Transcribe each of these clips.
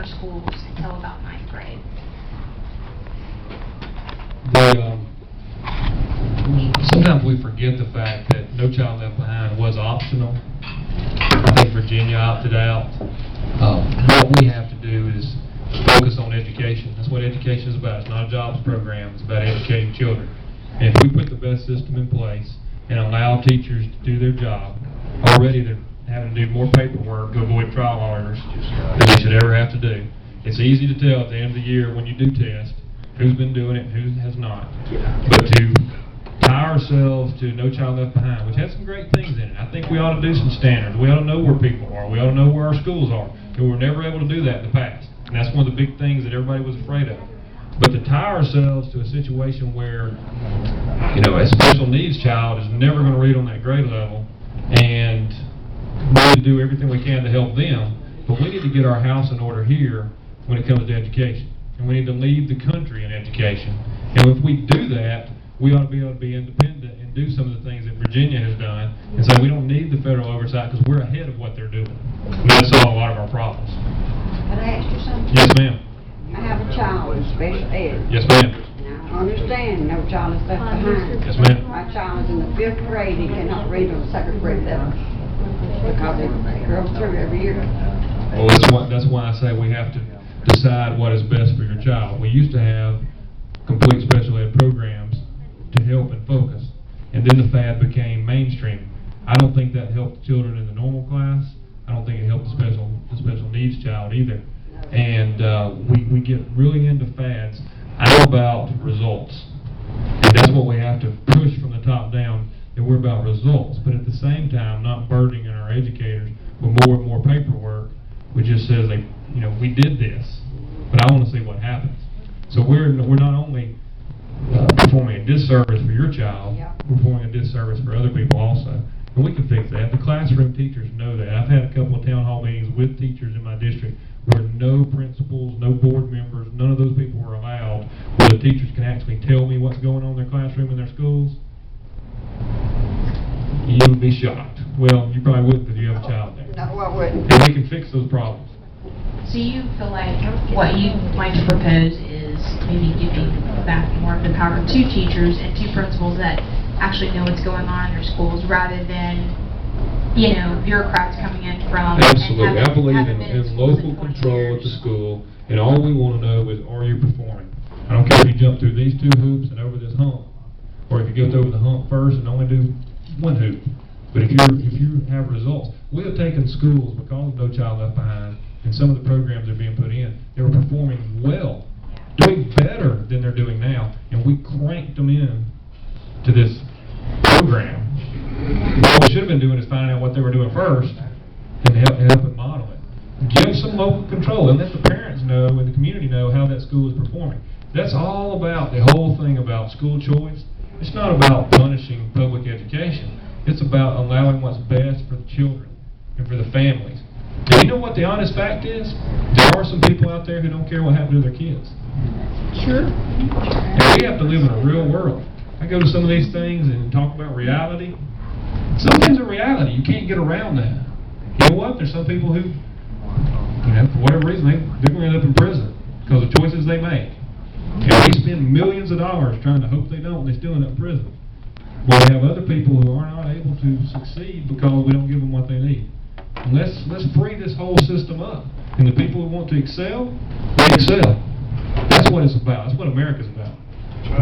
our schools until about 9th grade. Sometimes we forget the fact that No Child Left Behind was optional. I think Virginia opted out. What we have to do is focus on education. That's what education is about. It's not a jobs program. It's about educating children. And if we put the best system in place and allow teachers to do their job, already they're having to do more paperwork to avoid trial lawyers than they should ever have to do. It's easy to tell at the end of the year when you do test who's been doing it and who has not. But to tie ourselves to No Child Left Behind, which has some great things in it. I think we ought to do some standards. We ought to know where people are. We ought to know where our schools are. And we were never able to do that in the past. And that's one of the big things that everybody was afraid of. But to tie ourselves to a situation where, a special needs child is never going to read on that grade level, and we need to do everything we can to help them, but we need to get our house in order here when it comes to education. And we need to lead the country in education. And if we do that, we ought to be able to be independent and do some of the things that Virginia has done and say we don't need the federal oversight because we're ahead of what they're doing. And that'll solve a lot of our problems. Can I ask you something? Yes, ma'am. I have a child in special ed. Yes, ma'am. Now, I understand no child is left behind. Yes, ma'am. My child is in the 5th grade. He cannot read on the 2nd grade level because they go through every year. Well, that's why I say we have to decide what is best for your child. We used to have complete special ed programs to help and focus, and then the fad became mainstream. I don't think that helped the children in the normal class. I don't think it helped the special needs child either. And we get really into fads. I'm about results, and that's what we have to push from the top down. That we're about results, but at the same time, not burdening our educators with more and more paperwork, which just says we did this, but I want to see what happens. So we're not only performing a disservice for your child, we're performing a disservice for other people also. And we can fix that. The classroom teachers know that. I've had a couple of town hall meetings with teachers in my district where no principals, no board members, none of those people were allowed, where the teachers can actually tell me what's going on in their classroom in their schools. You would be shocked. Well, you probably wouldn't because you have a child there. No, I wouldn't. And we can fix those problems. So you feel like what you'd like to propose is maybe giving back more of the power to teachers and to principals that actually know what's going on in their schools rather than, bureaucrats coming in from... Absolutely. I believe in local control at the school, and all we want to know is, are you performing? I don't care if you jump through these 2 hoops and over this hump, or if you go over the hump first and only do 1 hoop. But if you have results, we have taken schools because of No Child Left Behind and some of the programs that are being put in, they were performing well, doing better than they're doing now, and we cranked them in to this program. What we should have been doing is finding out what they were doing first and help and model it. Give some local control and let the parents know and the community know how that school is performing. That's all about the whole thing about school choice. It's not about punishing public education. It's about allowing what's best for the children and for the families. And you know what the honest fact is? There are some people out there who don't care what happened to their kids. Sure. And we have to live in a real world. I go to some of these things and talk about reality. Some things are reality. You can't get around that. You know what? There's some people who, for whatever reason, they're going to end up in prison because of choices they make. And we spend millions of dollars trying to hope they don't, and they still end up in prison. Well, we have other people who are not able to succeed because we don't give them what they need. And let's free this whole system up. And the people who want to excel, they excel. That's what it's about. That's what America's about.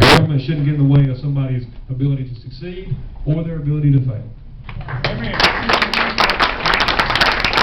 Government shouldn't get in the way of somebody's ability to succeed or their ability to fail.